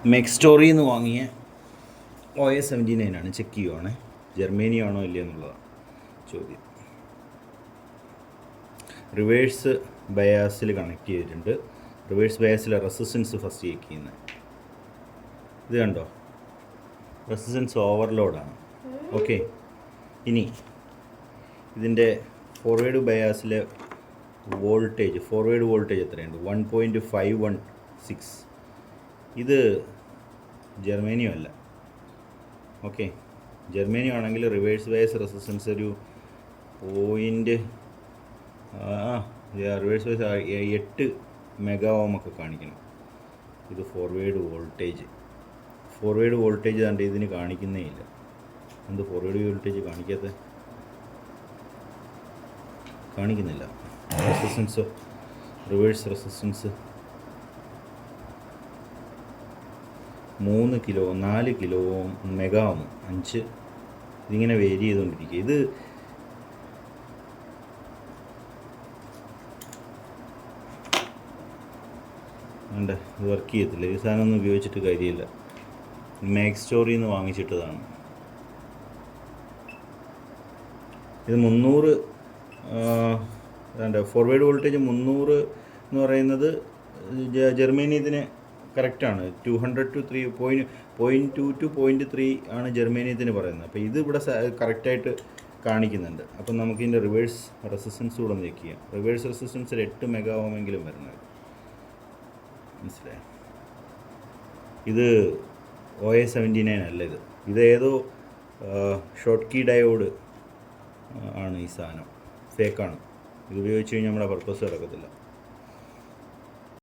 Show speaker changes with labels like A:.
A: മെക്സ്റ്റോറിയിൽ നിന്ന് വാങ്ങിയ OA79 ആണ്. ചെക്ക് ചെയ്യുവാണേ, ജർമ്മനി ആണോ ഇല്ല എന്നുള്ളതാണ് ചോദ്യം. റിവേഴ്സ് ബയാസിൽ കണക്ട് ചെയ്തിട്ടുണ്ട്. റിവേഴ്സ് ബയാസിലെ റെസിസ്റ്റൻസ് ഫസ്റ്റ് ചെക്ക് ചെയ്യുന്നത്. ഇത് കണ്ടോ, റെസിസ്റ്റൻസ് ഓവർലോഡാണ്. ഓക്കെ, ഇനി ഇതിൻ്റെ ഫോർവേഡ് ബയാസിലെ വോൾട്ടേജ്, ഫോർവേഡ് വോൾട്ടേജ് എത്രയുണ്ട്? 1.516. ഇത് ജർമ്മനിയും അല്ല. ഓക്കെ, ജർമ്മനി ആണെങ്കിൽ റിവേഴ്സ് ബയാസ് റെസിസ്റ്റൻസ് ഒരു റിവേഴ്സ് ബയാസ് 8 മെഗാ ഓം ഒക്കെ കാണിക്കണം. ഇത് ഫോർവേഡ് വോൾട്ടേജ് കണ്ട് ഇതിന് കാണിക്കുന്നേ ഇല്ല. എന്ത് ഫോർവേഡ് വോൾട്ടേജ് കാണിക്കുന്നില്ല? Resistance, reverse resistance 3 kilo, 4 kilo ohm, mega ohm 5. ഇതിങ്ങനെ വേരി ചെയ്തുകൊണ്ടിരിക്കുക. ഇത് വേണ്ട, ഇത് വർക്ക് ചെയ്യത്തില്ല. ഈ സാധനം ഒന്നും ഉപയോഗിച്ചിട്ട് കാര്യമില്ല. മെക്സ്റ്റോറിയിൽ നിന്ന് വാങ്ങിച്ചിട്ടതാണ്. ഇത് 300 ഫോർവേഡ് വോൾട്ടേജ് 300 എന്ന് പറയുന്നത് ജർമ്മനി ഇതിന് കറക്റ്റാണ്. 200 to 0.2 to 0.3 ആണ് ജർമ്മനി ഇതിന് പറയുന്നത്. അപ്പോൾ ഇത് ഇവിടെ കറക്റ്റായിട്ട് കാണിക്കുന്നുണ്ട്. അപ്പം നമുക്ക് ഇതിൻ്റെ റിവേഴ്സ് റെസിസ്റ്റൻസ് കൂടെ ഒന്ന് ചെക്ക് ചെയ്യാം. റിവേഴ്സ് റെസിസ്റ്റൻസിൽ 8 മെഗാ ഓമെങ്കിലും വരുന്നത് മനസ്സിലായി. ഇത് OA79 അല്ല. ഇത് ഏതോ ഷോർട്ട് കീ ഡയോഡ് ആണ്. ഈ സാധനം ഫേക്കാണ്. ഇത് ഉപയോഗിച്ച് കഴിഞ്ഞാൽ നമ്മുടെ പർപ്പസ് നടക്കത്തില്ല.